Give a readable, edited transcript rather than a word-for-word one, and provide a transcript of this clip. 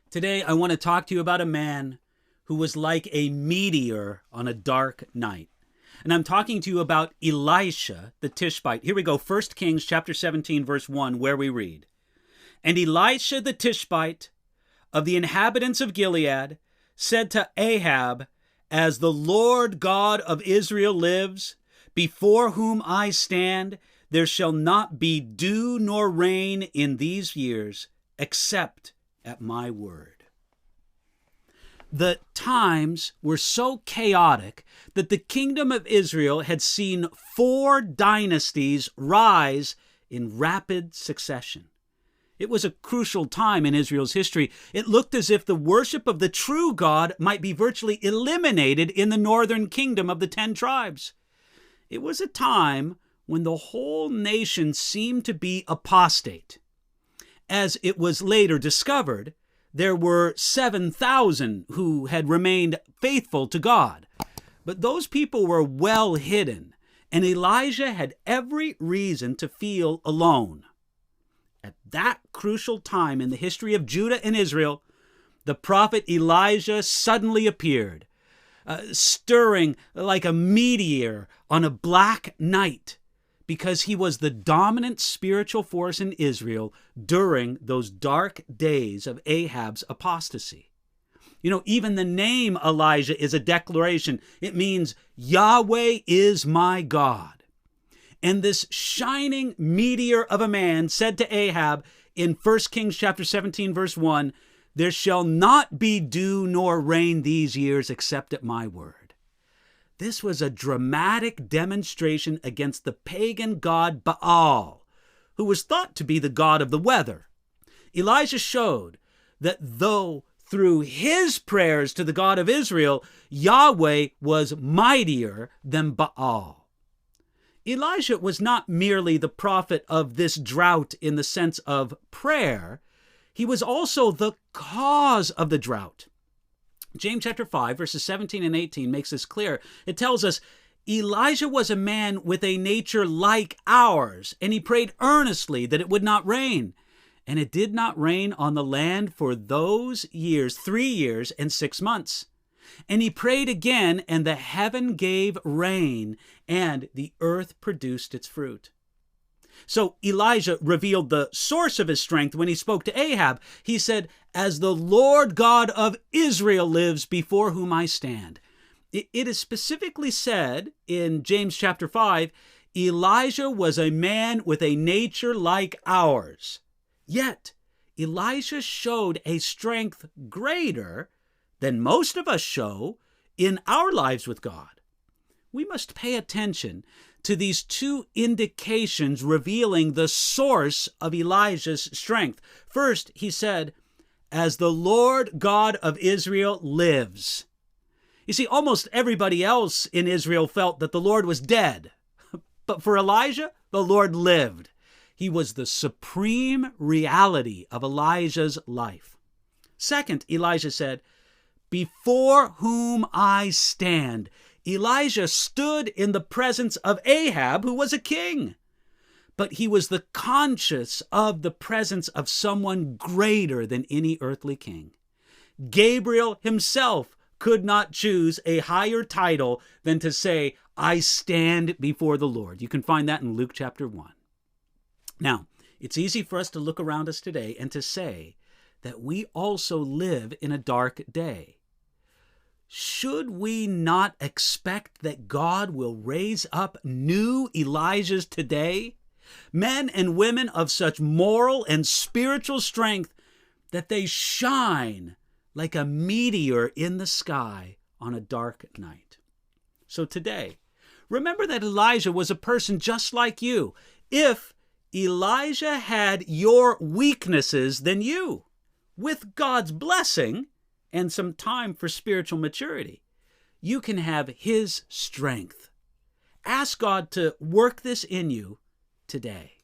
Today, I want to talk to you about a man who was like a meteor on a dark night. And I'm talking to you about Elisha the Tishbite. Here we go, 1 Kings chapter 17, verse 1, where we read, "And Elisha the Tishbite of the inhabitants of Gilead said to Ahab, As the Lord God of Israel lives, before whom I stand, there shall not be dew nor rain in these years, except at my word." The times were so chaotic that the kingdom of Israel had seen 4 dynasties rise in rapid succession. It was a crucial time in Israel's history. It looked as if the worship of the true God might be virtually eliminated in the northern kingdom of the 10 tribes. It was a time when the whole nation seemed to be apostate. As it was later discovered, there were 7,000 who had remained faithful to God. But those people were well hidden, and Elijah had every reason to feel alone. At that crucial time in the history of Judah and Israel, the prophet Elijah suddenly appeared, stirring like a meteor on a black night, because he was the dominant spiritual force in Israel during those dark days of Ahab's apostasy. You know, even the name Elijah is a declaration. It means Yahweh is my God. And this shining meteor of a man said to Ahab in 1 Kings chapter 17, verse 1, "There shall not be dew nor rain these years except at my word." This was a dramatic demonstration against the pagan god Baal, who was thought to be the god of the weather. Elijah showed that though through his prayers to the God of Israel, Yahweh was mightier than Baal. Elijah was not merely the prophet of this drought in the sense of prayer. He was also the cause of the drought. James chapter 5, verses 17 and 18 makes this clear. It tells us, Elijah was a man with a nature like ours, and he prayed earnestly that it would not rain. And it did not rain on the land for those years, 3 years and 6 months. And he prayed again, and the heaven gave rain, and the earth produced its fruit. So Elijah revealed the source of his strength when he spoke to Ahab. He said, "As the Lord God of Israel lives, before whom I stand." It is specifically said in James chapter 5, Elijah was a man with a nature like ours. Yet Elijah showed a strength greater than most of us show in our lives with God. We must pay attention to these 2 indications revealing the source of Elijah's strength. First, he said, "As the Lord God of Israel lives." You see, almost everybody else in Israel felt that the Lord was dead. But for Elijah, the Lord lived. He was the supreme reality of Elijah's life. Second, Elijah said, "Before whom I stand." Elijah stood in the presence of Ahab, who was a king. But he was the conscious of the presence of someone greater than any earthly king. Gabriel himself could not choose a higher title than to say, "I stand before the Lord." You can find that in Luke chapter 1. Now, it's easy for us to look around us today and to say that we also live in a dark day. Should we not expect that God will raise up new Elijahs today? Men and women of such moral and spiritual strength that they shine like a meteor in the sky on a dark night. So today, remember that Elijah was a person just like you. If Elijah had your weaknesses, then you, with God's blessing and some time for spiritual maturity, you can have his strength. Ask God to work this in you today.